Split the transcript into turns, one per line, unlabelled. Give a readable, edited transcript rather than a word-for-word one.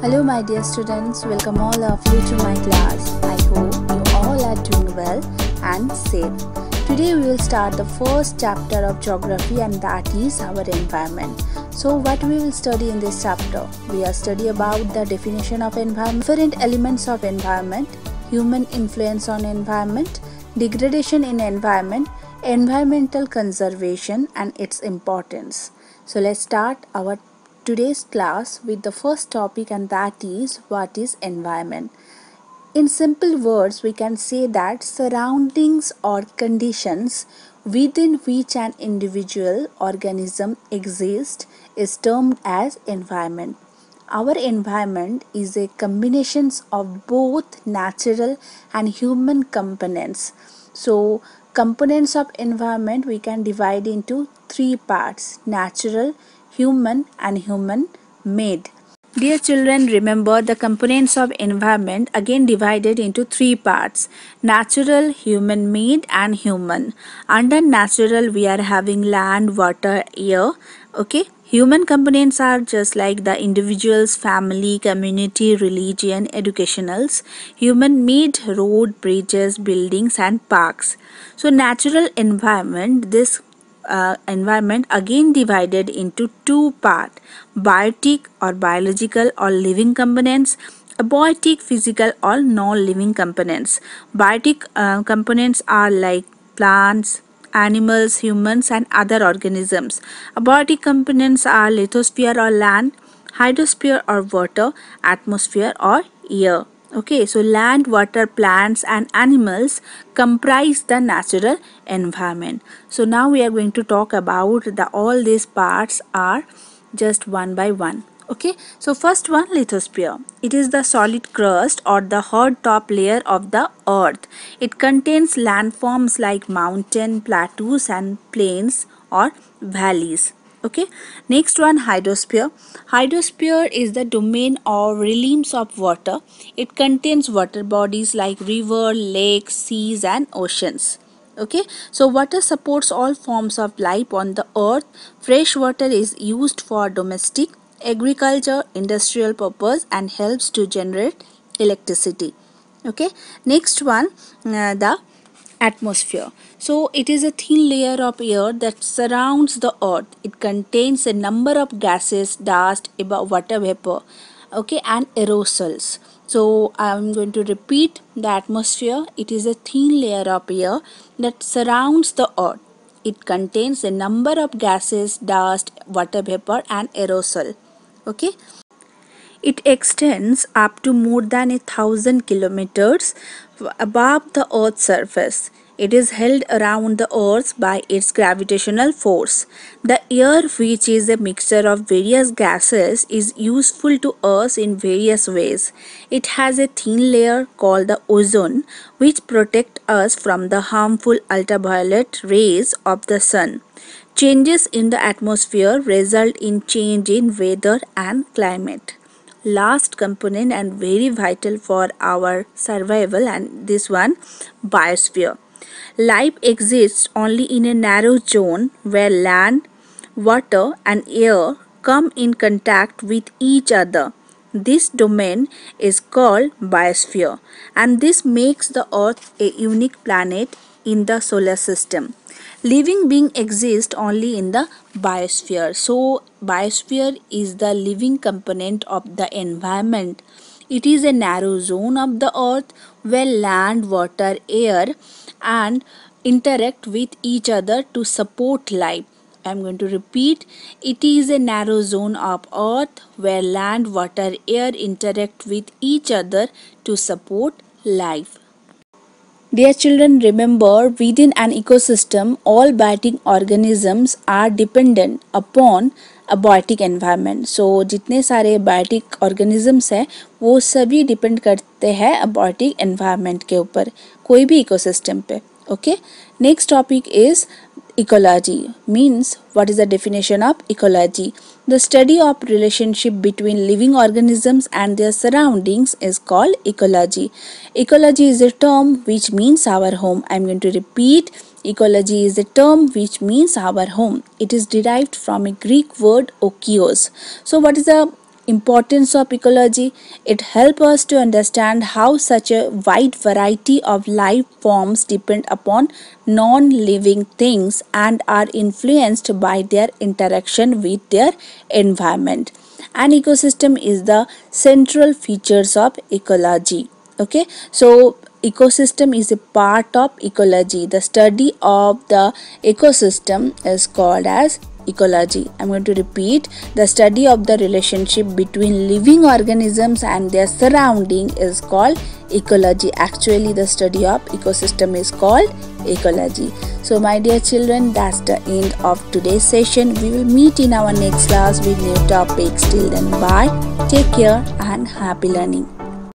Hello my dear students, welcome all of you to my class. I hope you all are doing well and safe. Today we will start the first chapter of geography, and that is our environment. So what we will study in this chapter? We will study about the definition of environment, different elements of environment, human influence on environment, degradation in environment, environmental conservation and its importance. So let's start our today's class with the first topic, and that is what is environment. In simple words, we can say that surroundings or conditions within which an individual organism exists is termed as environment. Our environment is a combination of both natural and human components. So, components of environment we can divide into three parts: natural, human and human made. Dear children, remember the components of environment again divided into three parts: natural, human made and human. Under natural we are having land, water, air. Okay, human components are just like the individuals, family, community, religion, educationals. Human made: road, bridges, buildings and parks. So natural environment, this environment again divided into two parts: biotic or biological or living components, abiotic physical or non-living components. Biotic components are like plants, animals, humans and other organisms. Abiotic components are lithosphere or land, hydrosphere or water, atmosphere or air. Okay, so land, water, plants and animals comprise the natural environment. So now we are going to talk about all these parts are just one by one. Okay, so first one, lithosphere. It is the solid crust or the hard top layer of the earth. It contains landforms like mountain, plateaus and plains or valleys. Okay, next one, hydrosphere. Hydrosphere is the domain or realms of water. It contains water bodies like river, lakes, seas and oceans. Okay, so water supports all forms of life on the earth. Fresh water is used for domestic, agriculture, industrial purpose and helps to generate electricity. Okay, next one, the atmosphere. So it is a thin layer of air that surrounds the earth. It contains a number of gases, dust, water vapor, okay, and aerosols. So I am going to repeat the atmosphere. It is a thin layer of air that surrounds the earth. It contains a number of gases, dust, water vapor and aerosol. Okay. It extends up to more than 1,000 kilometers above the Earth's surface. It is held around the Earth by its gravitational force. The air, which is a mixture of various gases, is useful to us in various ways. It has a thin layer called the ozone, which protects us from the harmful ultraviolet rays of the sun. Changes in the atmosphere result in change in weather and climate. Last component and very vital for our survival, and this one, biosphere. Life exists only in a narrow zone where land, water and air come in contact with each other. This domain is called biosphere, and this makes the earth a unique planet in the solar system. Living being exist only in the biosphere. So biosphere is the living component of the environment. It is a narrow zone of the earth where land, water, air and interact with each other to support life. I am going to repeat. It is a narrow zone of earth where land, water, air interact with each other to support life. Dear children, remember, within an ecosystem, all biotic organisms are dependent upon abiotic environment. So जितने सारे biotic organisms हैं वो सभी depend करते हैं abiotic environment के ऊपर, कोई भी ecosystem पे. Okay, next topic is ecology. Means, what is the definition of ecology? The study of relationship between living organisms and their surroundings is called ecology. Ecology is a term which means our home. I am going to repeat. Ecology is a term which means our home. It is derived from a Greek word okios. So what is the importance of ecology? It helps us to understand how such a wide variety of life forms depend upon non-living things and are influenced by their interaction with their environment. An ecosystem is the central features of ecology. Okay, so ecosystem is a part of ecology. The study of the ecosystem is called as ecology. I'm going to repeat. The study of the relationship between living organisms and their surrounding is called ecology. Actually, the study of ecosystem is called ecology. So my dear children, that's the end of today's session. We will meet in our next class with new topics. Till then, bye, take care and happy learning.